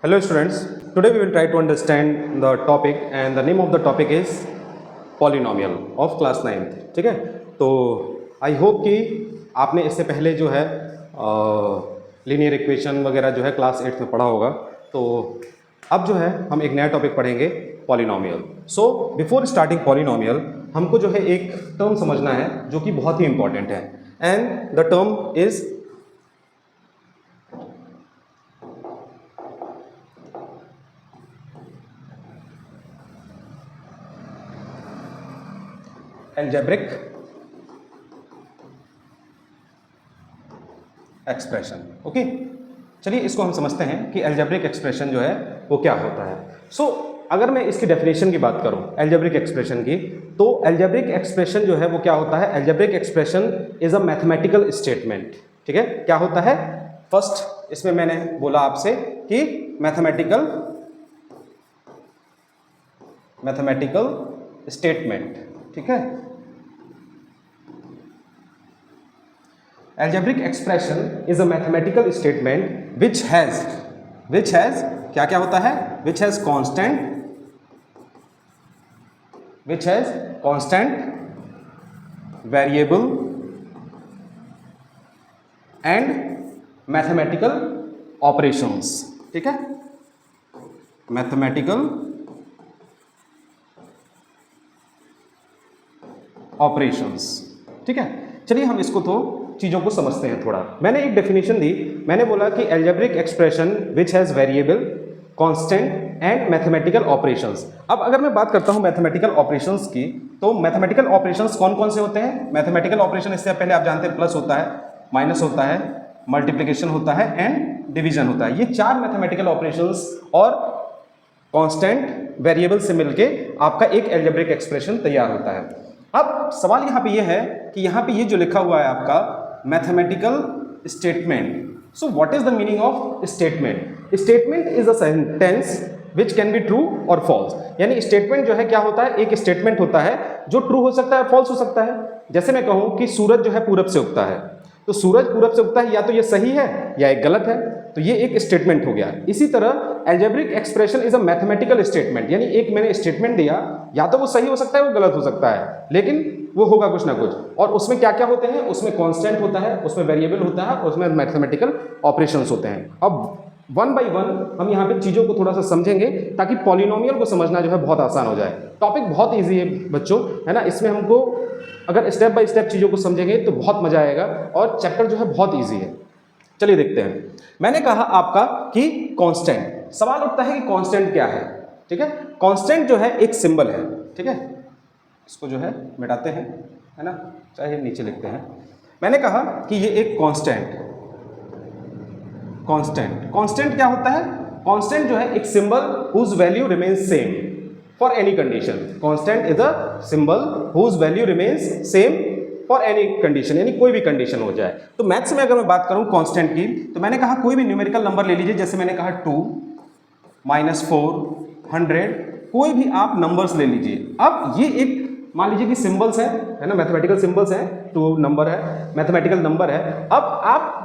Hello students, today we will try to understand the topic and the name of the topic is polynomial of class 9th. ठीक है, तो I hope कि आपने इससे पहले जो है लीनियर इक्वेशन वगैरह जो है क्लास 8th में पढ़ा होगा। तो अब जो है हम एक नया टॉपिक पढ़ेंगे polynomial. So before starting polynomial हमको जो है एक टर्म समझना है जो कि बहुत ही इंपॉर्टेंट है and the term is algebraic expression. Okay, चलिए इसको हम समझते हैं कि एल्जेब्रिक एक्सप्रेशन जो है वो क्या होता है। सो अगर मैं इसकी डेफिनेशन की बात करूं एल्जेब्रिक एक्सप्रेशन की, तो एल्जेब्रिक एक्सप्रेशन जो है वो क्या होता है? Algebraic expression is a mathematical statement. ठीक है, क्या होता है? फर्स्ट इसमें मैंने बोला आपसे कि मैथमेटिकल स्टेटमेंट। ठीक है, algebraic expression is a mathematical statement which has क्या क्या होता है? which has constant variable and mathematical operations। ठीक है, mathematical operations। ठीक है, चलिए हम इसको तो चीज़ों को समझते हैं थोड़ा। मैंने एक डेफिनेशन दी, मैंने बोला कि algebraic expression which has variable, constant and mathematical operations. अब अगर मैं बात करता हूं मैथमेटिकल ऑपरेशंस की, तो मैथमेटिकल ऑपरेशंस कौन कौन से होते हैं? मैथमेटिकल ऑपरेशन इससे पहले आप जानते हैं प्लस होता है, माइनस होता है, मल्टीप्लिकेशन होता है एंड डिवीजन होता है। ये चार मैथमेटिकल ऑपरेशंस और कांस्टेंट वेरिएबल से मिलके आपका एक एल्जेब्रिक एक्सप्रेशन तैयार होता है। अब सवाल यहाँ पे ये है कि यहाँ पे ये जो लिखा हुआ है आपका mathematical statement. So what is the meaning of statement? Statement is a sentence which can be true और फॉल्स। यानी स्टेटमेंट जो है क्या होता है? एक स्टेटमेंट होता है जो ट्रू हो सकता है, फॉल्स हो सकता है। जैसे मैं कहूँ कि सूरज जो है पूरब से उगता है, तो सूरज पूरब से उगता है, या तो ये सही है या एक गलत है, तो ये एक स्टेटमेंट हो गया। इसी तरह algebraic expression is a mathematical statement, यानी एक मैंने स्टेटमेंट दिया, या तो वो सही हो सकता है, वो गलत हो सकता है, लेकिन वो होगा कुछ ना कुछ। और उसमें क्या क्या होते हैं? उसमें कांस्टेंट होता है, उसमें वेरिएबल होता है, उसमें मैथमेटिकल ऑपरेशंस होते हैं। अब वन बाय वन हम यहाँ पे चीज़ों को थोड़ा सा समझेंगे ताकि पॉलिनोमियल को समझना जो है बहुत आसान हो जाए। टॉपिक बहुत ईजी है बच्चों, है ना। इसमें हमको अगर स्टेप बाय स्टेप चीज़ों को समझेंगे तो बहुत मजा आएगा और चैप्टर जो है बहुत ईजी है। चलिए देखते हैं। मैंने कहा आपका कि कांस्टेंट, सवाल उठता है कि कांस्टेंट क्या है। ठीक है, कांस्टेंट जो है एक सिंबल है। ठीक है, इसको जो है मिटाते हैं, है ना, चाहे नीचे लिखते हैं। मैंने कहा कि ये एक कांस्टेंट क्या होता है? कांस्टेंट जो है एक symbol whose value remains same for any condition. Constant is a symbol whose value remains same for any condition, यानी कोई भी कंडीशन हो जाए। तो मैथ्स में अगर मैं बात करूं कांस्टेंट की, तो मैंने कहा कोई भी न्यूमेरिकल नंबर ले लीजिए। जैसे मैंने कहा 2, -4, 100, कोई भी आप नंबर्स ले लीजिए। अब ये एक मान लीजिए कि सिंबल्स है ना, मैथमेटिकल सिंबल्स हैं, 2 नंबर है, मैथमेटिकल नंबर है। अब आप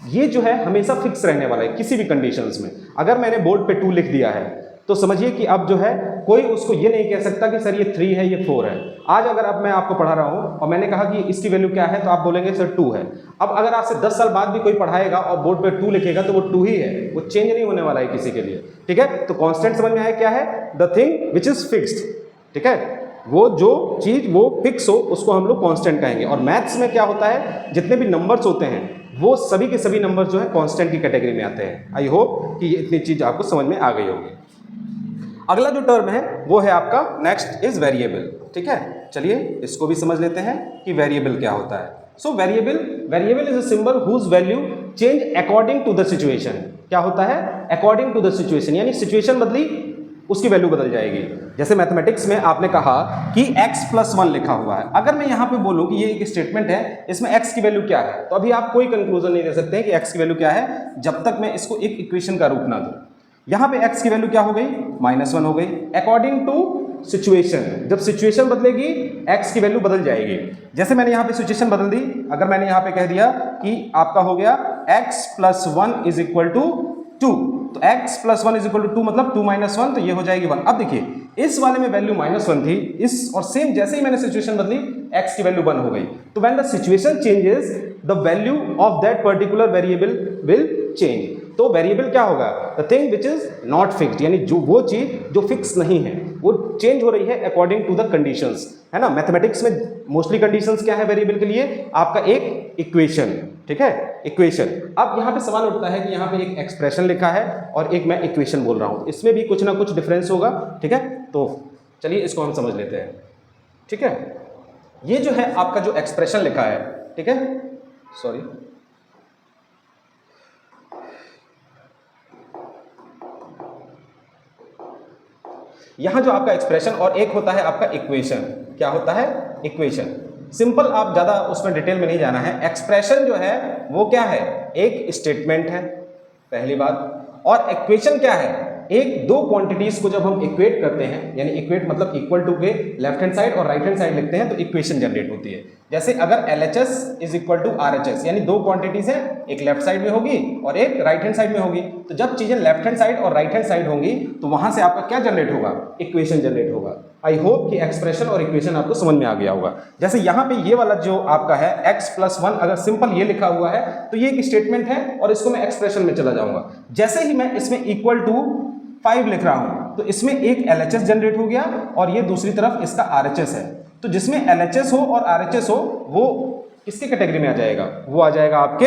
ये जो है हमेशा फिक्स रहने वाला है किसी भी कंडीशंस में। अगर मैंने बोर्ड पे 2 लिख दिया है तो समझिए कि अब जो है कोई उसको ये नहीं कह सकता कि सर ये 3 है, ये 4 है। आज अगर अब मैं आपको पढ़ा रहा हूँ और मैंने कहा कि इसकी वैल्यू क्या है, तो आप बोलेंगे सर 2 है। अब अगर आपसे 10 साल बाद भी कोई पढ़ाएगा और बोर्ड पे 2 लिखेगा तो वो 2 ही है, वो चेंज नहीं होने वाला है किसी के लिए। ठीक है, तो कांस्टेंट समझ में आया क्या है? The thing which is fixed. ठीक है, वो जो चीज वो फिक्स हो उसको हम लोग कांस्टेंट कहेंगे। और मैथ्स में क्या होता है, जितने भी नंबर्स होते हैं वो सभी के सभी नंबर्स जो है कांस्टेंट की कैटेगरी में आते हैं। आई होप कि ये इतनी चीज आपको समझ में आ गई होगी। अगला जो टर्म है वो है आपका नेक्स्ट इज वेरिएबल। ठीक है, चलिए इसको भी समझ लेते हैं कि वेरिएबल क्या होता है। So variable is a symbol whose value change according to the situation. क्या होता है? अकॉर्डिंग टू द सिचुएशन, यानी सिचुएशन बदली उसकी वैल्यू बदल जाएगी। जैसे मैथमेटिक्स में आपने कहा कि x+1 लिखा हुआ है, अगर मैं यहाँ पे बोलूँ कि ये एक स्टेटमेंट है, इसमें x की वैल्यू क्या है, तो अभी आप कोई कंक्लूजन नहीं दे सकते हैं कि x की वैल्यू क्या है जब तक मैं इसको एक इक्वेशन का रूप ना दूं। यहाँ पे x की वैल्यू क्या हो गई? -1 हो गई। अकॉर्डिंग टू सिचुएशन, जब सिचुएशन बदलेगी x की वैल्यू बदल जाएगी। जैसे मैंने यहाँ पे सिचुएशन बदल दी, अगर मैंने यहाँ पे कह दिया कि आपका हो गया x+1 = 2, तो x plus 1 is equal to 2 मतलब 2 माइनस 1, तो ये हो जाएगी 1। अब देखिए इस वाले में वैल्यू -1 थी, इस और सेम जैसे ही मैंने सिचुएशन बदली x की वैल्यू 1 हो गई। तो when the situation changes the value of that particular variable will change. तो वेरिएबल क्या होगा? The thing which is not fixed, यानी जो वो चीज जो फिक्स नहीं है वो चेंज हो रही है अकॉर्डिंग टू द कंडीशंस, है ना। मैथमेटिक्स में मोस्टली कंडीशंस क्या है वेरिएबल के लिए? आपका एक इक्वेशन, ठीक है, इक्वेशन। अब यहाँ पे सवाल उठता है कि यहाँ पे एक एक्सप्रेशन लिखा है और एक मैं इक्वेशन बोल रहा हूँ, इसमें भी कुछ ना कुछ डिफरेंस होगा, ठीक है। तो चलिए इसको हम समझ लेते हैं, ठीक है। ये जो है आपका जो एक्सप्रेशन लिखा है, ठीक है, सॉरी, यहां जो आपका एक्सप्रेशन और एक होता है आपका इक्वेशन। क्या होता है? इक्वेशन। सिंपल, आप ज्यादा उसमें डिटेल में नहीं जाना है। एक्सप्रेशन जो है वो क्या है? एक स्टेटमेंट है, पहली बात। और इक्वेशन क्या है? एक दो क्वांटिटीज को जब हम इक्वेट करते हैं, यानी इक्वेट मतलब इक्वल टू के लेफ्ट हैंड साइड और राइट हैंड साइड लिखते हैं, तो इक्वेशन जनरेट होती है। जैसे अगर LHS is equal to RHS, यानी दो क्वांटिटीज हैं, एक लेफ्ट साइड में होगी और एक राइट हैंड साइड में होगी, तो जब चीजें लेफ्ट हैंड साइड और राइट हैंड साइड होंगी तो वहां से आपका क्या जनरेट होगा? इक्वेशन जनरेट होगा। आई होप कि एक्सप्रेशन और इक्वेशन आपको समझ में आ गया होगा। जैसे यहाँ पे ये वाला जो आपका है x प्लस 1, अगर सिंपल ये लिखा हुआ है तो ये एक स्टेटमेंट है और इसको मैं एक्सप्रेशन में चला जाऊंगा। जैसे ही मैं इसमें इक्वल टू 5 लिख रहा हूं तो इसमें एक LHS जनरेट हो गया और ये दूसरी तरफ इसका RHS है। तो जिसमें LHS हो और RHS हो वो किसके कैटेगरी में आ जाएगा? वो आ जाएगा आपके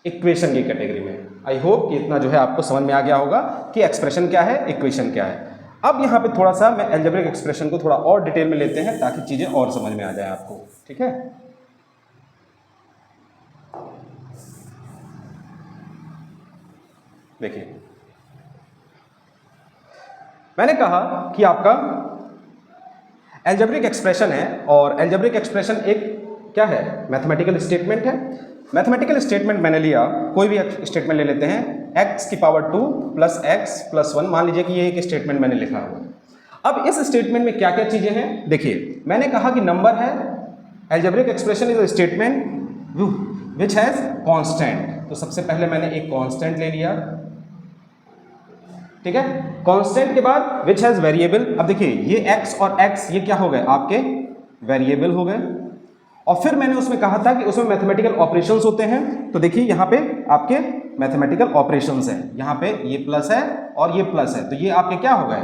इक्वेशन की कैटेगरी में। आई होप कि इतना जो है आपको समझ में आ गया होगा कि एक्सप्रेशन क्या है, इक्वेशन क्या है। अब यहाँ पे थोड़ा सा मैं अलजेब्रिक एक्सप्रेशन को थोड़ा और डिटेल में लेते हैं ताकि चीजें और समझ में आ जाए आपको, ठीक है। देखिए मैंने कहा कि आपका अलजेब्रिक एक्सप्रेशन है और अलजेब्रिक एक्सप्रेशन एक क्या है? मैथमेटिकल स्टेटमेंट है। मैथमेटिकल स्टेटमेंट मैंने लिया, कोई भी स्टेटमेंट ले लेते हैं, x की पावर 2 प्लस x प्लस 1, मान लीजिए कि ये एक स्टेटमेंट मैंने लिखा हुआ। अब इस स्टेटमेंट में क्या क्या चीजें हैं? देखिए मैंने कहा कि नंबर है, algebraic expression is a statement which has constant. तो सबसे पहले मैंने एक कांस्टेंट ले लिया, ठीक है। कांस्टेंट के बाद विच हैज वेरिएबल। अब देखिए ये x और x ये क्या हो गए? आपके वेरिएबल हो गए। और फिर मैंने उसमें कहा था कि उसमें मैथमेटिकल ऑपरेशंस होते हैं। तो देखिए यहाँ पे आपके मैथमेटिकल ऑपरेशंस हैं, यहाँ पे ये प्लस है और ये प्लस है, तो ये आपके क्या हो गए?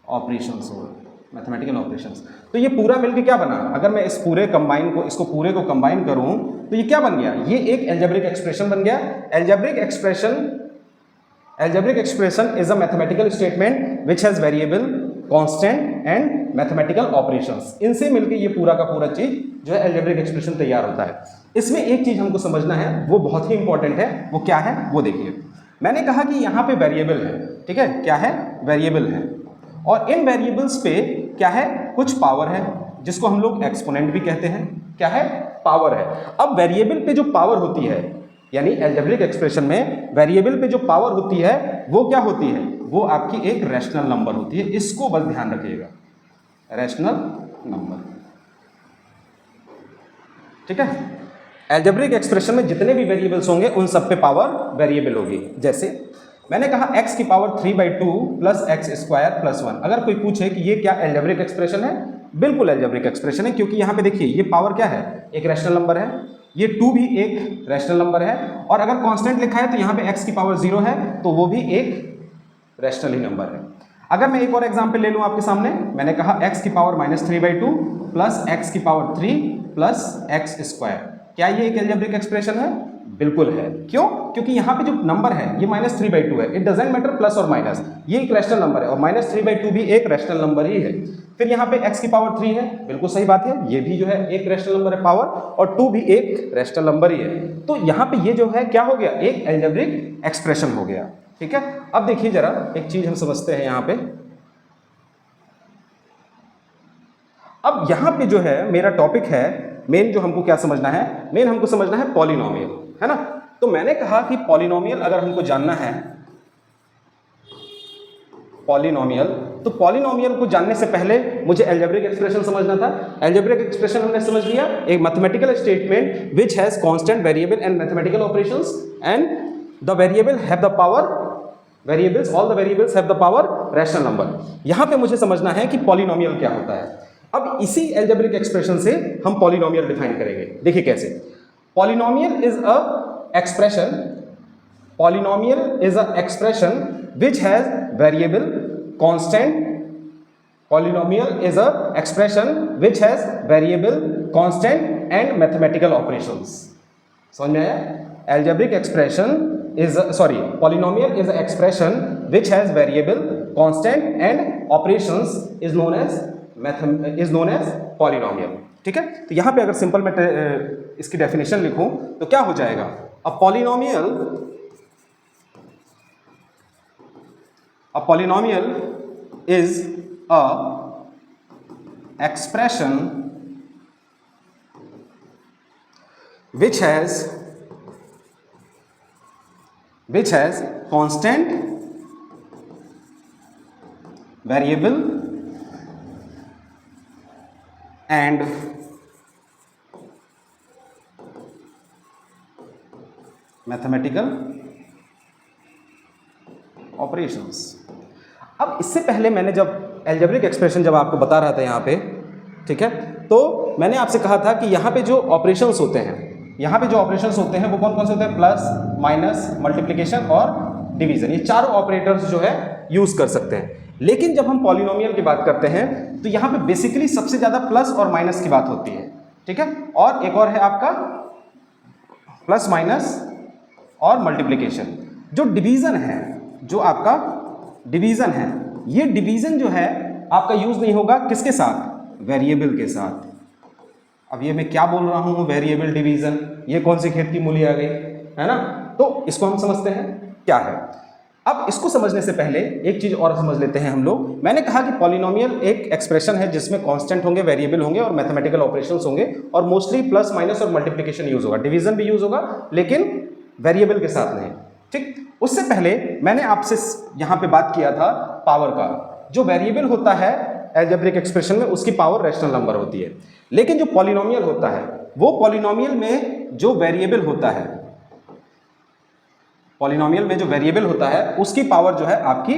ऑपरेशंस हो गए, मैथमेटिकल ऑपरेशंस। तो ये पूरा मिलके क्या बना? अगर मैं इस पूरे कंबाइन को, इसको पूरे को कंबाइन करूं तो ये क्या बन गया? ये एक अलजेब्रिक एक्सप्रेशन बन गया। Algebraic expression is a mathematical statement which has variable, constant and mathematical operations. इनसे मिलके ये पूरा का पूरा चीज जो है अलजेब्रिक एक्सप्रेशन तैयार होता है। इसमें एक चीज हमको समझना है, वो बहुत ही इंपॉर्टेंट है। वो क्या है? वो देखिए, मैंने कहा कि यहाँ पे वेरिएबल है, ठीक है। क्या है? वेरिएबल है। और इन वेरिएबल्स पे क्या है? कुछ पावर है, जिसको हम लोग एक्सपोनेंट भी कहते हैं। क्या है? पावर है। अब वेरिएबल पे जो पावर होती है, यानी अलजेब्रिक एक्सप्रेशन में वेरिएबल पे जो पावर होती है वो क्या होती है? वो आपकी एक रैशनल नंबर होती है। इसको बस ध्यान रखिएगा, रैशनल नंबर, ठीक है। अलजेब्रिक एक्सप्रेशन में जितने भी वेरिएबल्स होंगे उन सब पे पावर वेरिएबल होगी। जैसे मैंने कहा x की power 3/2 plus x square plus 1। अगर कोई पूछे कि ये क्या अलजेब्रिक एक्सप्रेशन है? बिल्कुल अलजेब्रिक एक्सप्रेशन है, क्योंकि यहाँ पे देखिए ये पावर क्या है? एक रैशनल नंबर है, ये 2 भी एक रैशनल नंबर है, और अगर कांस्टेंट लिखा है तो यहाँ पे x की पावर 0 है तो वो भी एक रैशनल ही नंबर है। अगर मैं एक और एग्जांपल ले लूँ आपके सामने, मैंने कहा x की पावर -3/2 प्लस एक्स की पावर 3 प्लस एक्स स्क्वायर। क्या ये एक अलजेब्रिक एक्सप्रेशन है? बिल्कुल है। क्यों? क्योंकि यहाँ पे जो नंबर है ये -3/2 है। इट डजंट मैटर प्लस और माइनस, ये एक रैशनल नंबर है और -3/2 भी एक रैशनल नंबर ही है। फिर यहाँ पे x की पावर 3 है, बिल्कुल सही बात है, ये भी जो है एक रैशनल नंबर है पावर, और 2 भी एक रैशनल नंबर ही है। तो यहाँ पे ये जो है क्या हो गया? एक अलजेब्रिक एक्सप्रेशन हो गया, ठीक है। अब देखिए जरा एक चीज हम समझते हैं यहाँ पे। अब यहाँ पे जो है मेरा टॉपिक है मेन, जो हमको क्या समझना है? मेन हमको समझना है पॉलिनोमियल, है ना। तो मैंने कहा कि पॉलिनोमियल अगर हमको जानना है पॉलिनोमियल। तो पॉलिनोमियल को जानने से पहले मुझे अलजेब्रिक एक्सप्रेशन समझना था। अलजेब्रिक एक्सप्रेशन हमने समझ लिया, एक mathematical statement which has constant variable and mathematical operations and the variable have the power variables, all the variables have the power rational number. यहां पे मुझे समझना है कि पॉलिनोमियल क्या होता है। अब इसी अलजेब्रिक एक्सप्रेशन से हम पॉलिनोमियल डिफाइन करेंगे। देखिए कैसे। Polynomial is a expression, polynomial is an expression which has variable, constant. Polynomial is a expression which has variable, constant and mathematical operations. समझ में आया? Algebraic expression is polynomial is an expression which has variable, constant and operations is known as polynomial. ठीक है? तो यहाँ पे अगर simple में इसकी डेफिनेशन लिखूं तो क्या हो जाएगा? A polynomial is a expression which has constant, variable and mathematical operations। अब इससे पहले मैंने जब अलजेब्रिक एक्सप्रेशन जब आपको बता रहा था यहाँ पे, ठीक है, तो मैंने आपसे कहा था कि यहाँ पे जो ऑपरेशंस होते हैं, वो कौन कौन से होते हैं? प्लस, माइनस, मल्टीप्लिकेशन और डिवीजन। ये चारों ऑपरेटर्स जो है यूज कर सकते हैं। लेकिन जब हम पॉलिनोमियल की बात करते हैं तो यहाँ पे बेसिकली सबसे ज्यादा प्लस और माइनस की बात होती है, ठीक है, और एक और है आपका प्लस, माइनस और मल्टीप्लिकेशन। जो डिवीजन है, जो आपका डिवीजन है, ये डिवीजन जो है आपका यूज नहीं होगा किसके साथ? वेरिएबल के साथ। अब ये मैं क्या बोल रहा हूं, वेरिएबल डिवीजन, ये कौन सी खेत की मूली आ गई, है ना? तो इसको हम समझते हैं क्या है। अब इसको समझने से पहले एक चीज और समझ लेते हैं हम लोग। मैंने कहा कि पॉलिनोमियल एक एक्सप्रेशन है जिसमें कांस्टेंट होंगे, वेरिएबल होंगे और मैथमेटिकल ऑपरेशंस होंगे, और मोस्टली प्लस, माइनस और मल्टीप्लिकेशन यूज होगा, डिवीजन भी यूज होगा, लेकिन वेरिएबल के साथ नहीं। ठीक, उससे पहले मैंने आपसे यहां पे बात किया था पावर का। जो वेरिएबल होता है अलजेब्रिक एक्सप्रेशन में, उसकी पावर रैशनल नंबर होती है। लेकिन जो पॉलिनोमियल होता है, वो पॉलिनोमियल में जो वेरिएबल होता है, पॉलिनोमियल में जो वेरिएबल होता है उसकी पावर जो है आपकी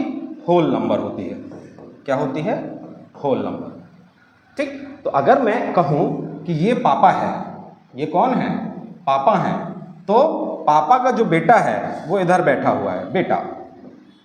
होल नंबर होती है। क्या होती है? Whole number. ठीक, तो अगर मैं कहूं कि ये पापा है, ये कौन है? पापा है, तो पापा का जो बेटा है वो इधर बैठा हुआ है, बेटा,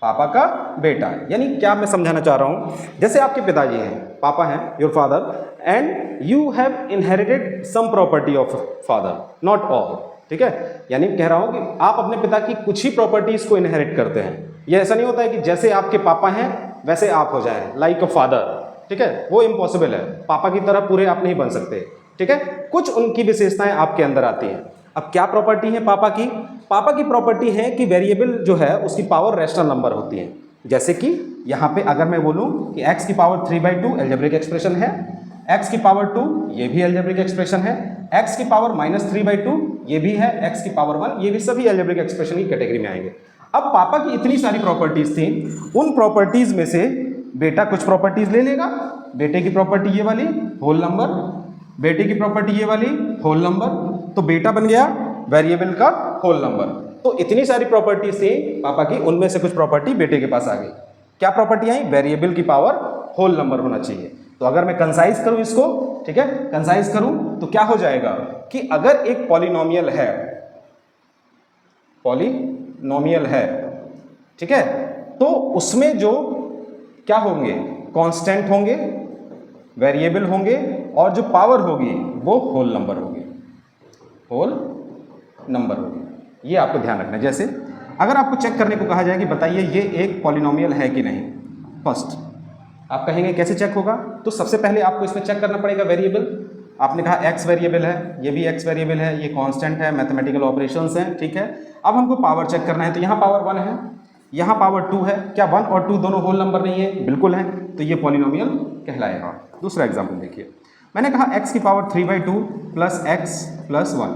पापा का बेटा। यानी क्या मैं समझाना चाह रहा हूं, जैसे आपके पिताजी हैं, पापा हैं, your father, and you have inherited sum property of father, not all. ठीक है, यानी कह रहा हूं कि आप अपने पिता की कुछ ही प्रॉपर्टीज को इनहेरिट करते हैं। ये ऐसा नहीं होता है कि जैसे आपके पापा हैं वैसे आप हो जाएं, लाइक अ फादर। ठीक है, वो इम्पॉसिबल है, पापा की तरह पूरे आप नहीं बन सकते। ठीक है, कुछ उनकी विशेषताएं आपके अंदर आती हैं। अब क्या प्रॉपर्टी है पापा की? पापा की प्रॉपर्टी है कि वेरिएबल जो है उसकी पावर रैशनल नंबर होती है। जैसे कि यहाँ पे अगर मैं बोलूँ कि x की पावर 3/2 अलजेब्रिक एक्सप्रेशन है, x की पावर 2 ये भी अलजेब्रिक एक्सप्रेशन है, x की पावर -3/2 ये भी है, x की पावर 1 ये भी, सभी अलजेब्रिक एक्सप्रेशन की कैटेगरी में आएंगे। अब पापा की इतनी सारी प्रॉपर्टीज थी, उन प्रॉपर्टीज में से बेटा कुछ प्रॉपर्टीज ले लेगा। बेटे की प्रॉपर्टी ये वाली, होल नंबर, बेटे की प्रॉपर्टी ये वाली, होल नंबर, तो बेटा बन गया वेरिएबल का होल नंबर। तो इतनी सारी प्रॉपर्टीज थी पापा की, उनमें से कुछ प्रॉपर्टी बेटे के पास आ गई। क्या प्रॉपर्टी आई? वेरिएबल की पावर होल नंबर होना चाहिए। तो अगर मैं कंसाइज करूं इसको, ठीक है, कंसाइज करूं तो क्या हो जाएगा कि अगर एक पॉलिनोमियल है, पॉलिनोमियल है, ठीक है, तो उसमें जो क्या होंगे? कांस्टेंट होंगे, वेरिएबल होंगे, और जो पावर होगी वो होल नंबर होगी, होल नंबर होगी। ये आपको ध्यान रखना है। जैसे अगर आपको चेक करने को कहा जाए कि बताइए ये एक पॉलिनोमियल है कि नहीं, फर्स्ट आप कहेंगे कैसे चेक होगा? तो सबसे पहले आपको इसमें चेक करना पड़ेगा वेरिएबल। आपने कहा x वेरिएबल है, ये भी x वेरिएबल है, ये कांस्टेंट है, मैथमेटिकल ऑपरेशंस हैं, ठीक है। अब हमको पावर चेक करना है, तो यहाँ पावर 1 है, यहाँ पावर 2 है। क्या 1 और 2 दोनों होल नंबर नहीं है? बिल्कुल है, तो ये पॉलिनोमियल कहलाएगा। दूसरा एग्जाम्पल देखिए, मैंने कहा x की पावर 3/2 प्लस x प्लस 1।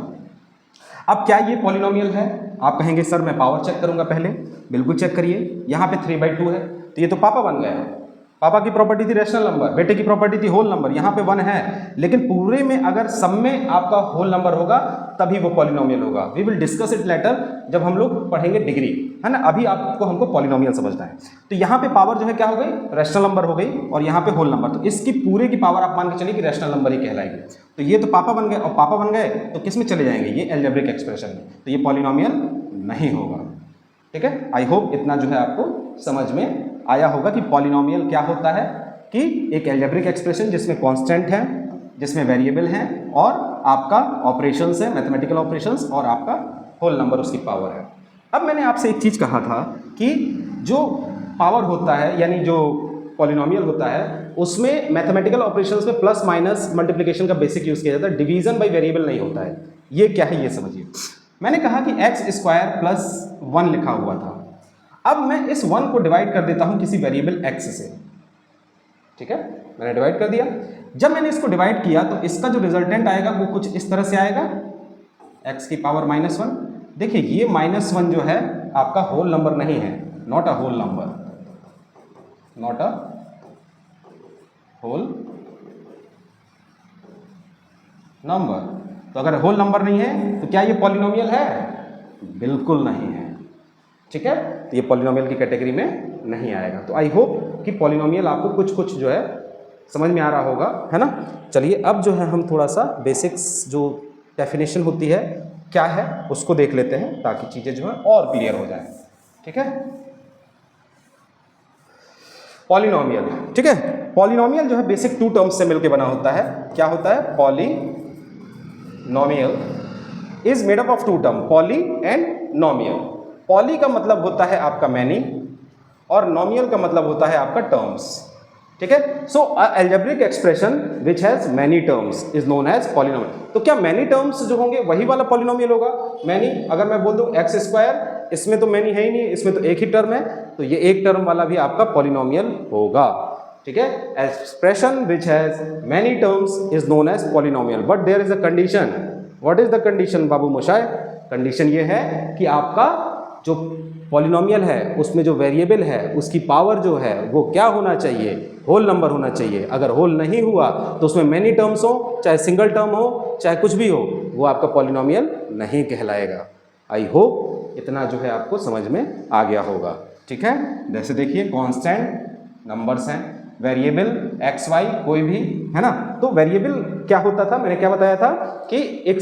अब क्या ये पॉलिनोमियल है? आप कहेंगे सर मैं पावर चेक करूंगा पहले। बिल्कुल चेक करिए, यहाँ पे 3/2 है, तो ये तो पापा बन गया। पापा की प्रॉपर्टी थी रैशनल नंबर, बेटे की प्रॉपर्टी थी होल नंबर, यहाँ पे 1 है, लेकिन पूरे में अगर सब में आपका होल नंबर होगा तभी वो पॉलिनोमियल होगा। We will discuss it later जब हम लोग पढ़ेंगे डिग्री, है ना। अभी आपको हमको पॉलिनोमियल समझना है। तो यहाँ पे पावर जो है क्या हो गई, रैशनल नंबर हो गई, और यहाँ पे होल नंबर, तो इसकी पूरे की पावर आप मान के चलिए कि रैशनल नंबर ही कहलाएगी। तो ये तो पापा बन गए, और पापा बन गए तो किस में चले जाएंगे, ये अलजेब्रिक एक्सप्रेशन में, तो ये पॉलिनोमियल नहीं होगा। ठीक है, आई होप इतना जो है आपको समझ में आया होगा कि पॉलिनोमियल क्या होता है, कि एक अलजेब्रिक एक्सप्रेशन जिसमें कांस्टेंट है, जिसमें वेरिएबल है, और आपका ऑपरेशंस है, मैथमेटिकल ऑपरेशंस, और आपका होल नंबर उसकी पावर है। अब मैंने आपसे एक चीज़ कहा था कि जो पावर होता है यानी जो पॉलिनोमियल होता है उसमें मैथमेटिकल ऑपरेशंस में प्लस माइनस मल्टीप्लिकेशन का बेसिक यूज़ किया जाता है, डिवीजन बाय वेरिएबल नहीं होता है। ये क्या है ये समझिए। मैंने कहा कि x² + 1 लिखा हुआ था। अब मैं इस 1 को डिवाइड कर देता हूं किसी वेरिएबल x से। ठीक है, मैंने डिवाइड कर दिया। जब मैंने इसको डिवाइड किया तो इसका जो रिजल्टेंट आएगा वो कुछ इस तरह से आएगा, x की पावर -1। देखिए ये -1 जो है आपका होल नंबर नहीं है, not a whole number, not a whole number. तो अगर होल नंबर नहीं है तो क्या ये पॉलिनोमियल है? बिल्कुल नहीं है। ठीक है, तो ये पॉलिनोमियल की कैटेगरी में नहीं आएगा। तो आई होप कि पॉलिनोमियल आपको कुछ कुछ जो है समझ में आ रहा होगा, है ना। चलिए अब जो है हम थोड़ा सा बेसिक्स जो डेफिनेशन होती है क्या है उसको देख लेते हैं ताकि चीज़ें जो है और क्लियर हो जाए। ठीक है, पॉलिनोमियल, ठीक है, पॉलिनोमियल जो है बेसिक 2 टर्म्स से मिलकर बना होता है। क्या होता है? Polynomial is made up of 2 term, poly and नोमियल। Poly का मतलब होता है आपका मैनी, और नोमियल का मतलब होता है आपका टर्म्स। ठीक है, so algebraic expression which has many terms is known as polynomial. तो क्या मैनी टर्म्स जो होंगे वही वाला पॉलिनोमियल होगा? मैनी, अगर मैं बोल दूं x², इसमें तो मैनी है ही नहीं, इसमें तो एक ही टर्म है, तो ये एक टर्म वाला भी आपका पॉलिनोमियल होगा। ठीक है, expression which has many terms is known as polynomial, but there is a condition. What is the condition बाबू मोशाय? कंडीशन ये है कि आपका जो पॉलिनोमियल है उसमें जो वेरिएबल है उसकी पावर जो है वो क्या होना चाहिए? होल नंबर होना चाहिए। अगर होल नहीं हुआ तो उसमें मैनी टर्म्स हो, चाहे सिंगल टर्म हो, चाहे कुछ भी हो, वो आपका पॉलिनोमियल नहीं कहलाएगा। आई होप इतना जो है आपको समझ में आ गया होगा। ठीक है, जैसे देखिए कांस्टेंट नंबर्स हैं, वेरिएबल एक्स वाई कोई भी, है ना। तो वेरिएबल क्या होता था, मैंने क्या बताया था कि एक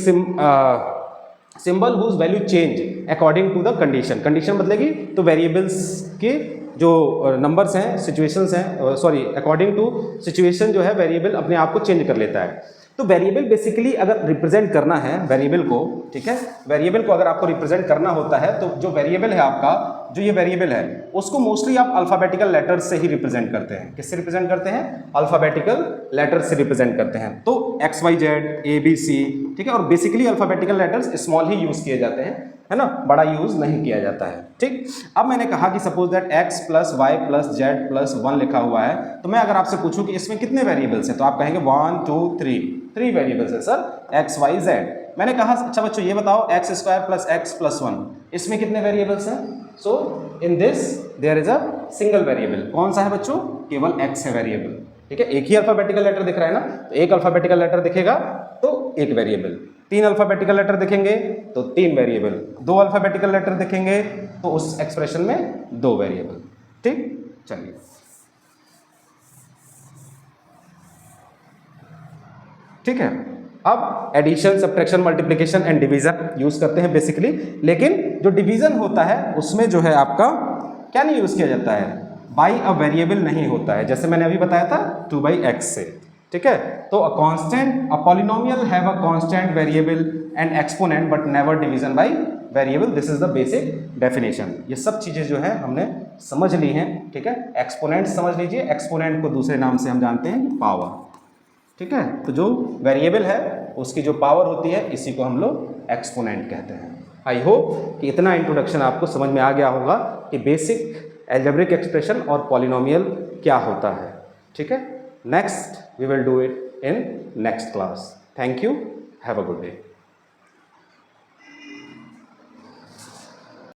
symbol whose value change according to the condition. Condition बदलेगी तो वेरिएबल्स के जो नंबर्स हैं, सिचुएशंस हैं, सॉरी अकॉर्डिंग टू सिचुएशन जो है वेरिएबल अपने आप को चेंज कर लेता है। तो वेरिएबल बेसिकली अगर रिप्रेजेंट करना है वेरिएबल को, ठीक है, वेरिएबल को अगर आपको रिप्रेजेंट करना होता है तो जो वेरिएबल है आपका, जो ये वेरिएबल है उसको मोस्टली आप अल्फाबेटिकल लेटर्स से ही रिप्रेजेंट करते हैं। किससे रिप्रेजेंट करते हैं? अल्फाबेटिकल लेटर्स से रिप्रेजेंट करते हैं। तो XYZ ABC, ठीक है, और बेसिकली अल्फाबेटिकल लेटर्स स्मॉल ही यूज किए जाते हैं, है ना, बड़ा यूज नहीं किया जाता है। ठीक, अब मैंने कहा कि suppose that x + y + z + 1 लिखा हुआ है, तो मैं अगर आपसे पूछूं कि इसमें कितने वेरिएबल्स हैं तो आप कहेंगे 1 2 3 वेरिएबल्स है सर, x y z। मैंने कहा अच्छा बच्चों ये बताओ x² + x + 1 इसमें कितने वेरिएबल्स हैं? So in this there is a single variable. कौन सा है बच्चों? केवल x है वेरिएबल। ठीक है, एक ही अल्फाबेटिकल लेटर दिख रहा है ना, तो एक अल्फाबेटिकल लेटर दिखेगा तो एक वेरिएबल, 3 अल्फाबेटिकल लेटर दिखेंगे तो 3 वेरिएबल, 2 अल्फाबेटिकल लेटर दिखेंगे तो उस एक्सप्रेशन में 2 वेरिएबल। ठीक, चलिए ठीक है। अब addition, subtraction, multiplication and division use करते हैं बेसिकली, लेकिन जो डिवीजन होता है उसमें जो है आपका क्या नहीं यूज किया जाता है? बाई अ वेरिएबल नहीं होता है, जैसे मैंने अभी बताया था 2/x से। ठीक है, तो a constant, a polynomial have a constant variable and exponent but never division by variable. This is the basic definition. ये सब चीजें जो है हमने समझ ली हैं। ठीक है, एक्सपोनेंट समझ लीजिए, एक्सपोनेंट को दूसरे नाम से हम जानते हैं पावर। ठीक है, तो जो वेरिएबल है उसकी जो पावर होती है इसी को हम लोग एक्सपोनेंट कहते हैं। आई होप कि इतना इंट्रोडक्शन आपको समझ में आ गया होगा कि बेसिक अलजेब्रिक एक्सप्रेशन और पॉलिनोमियल क्या होता है। ठीक है, next we will do it in next class. Thank you, have a good day.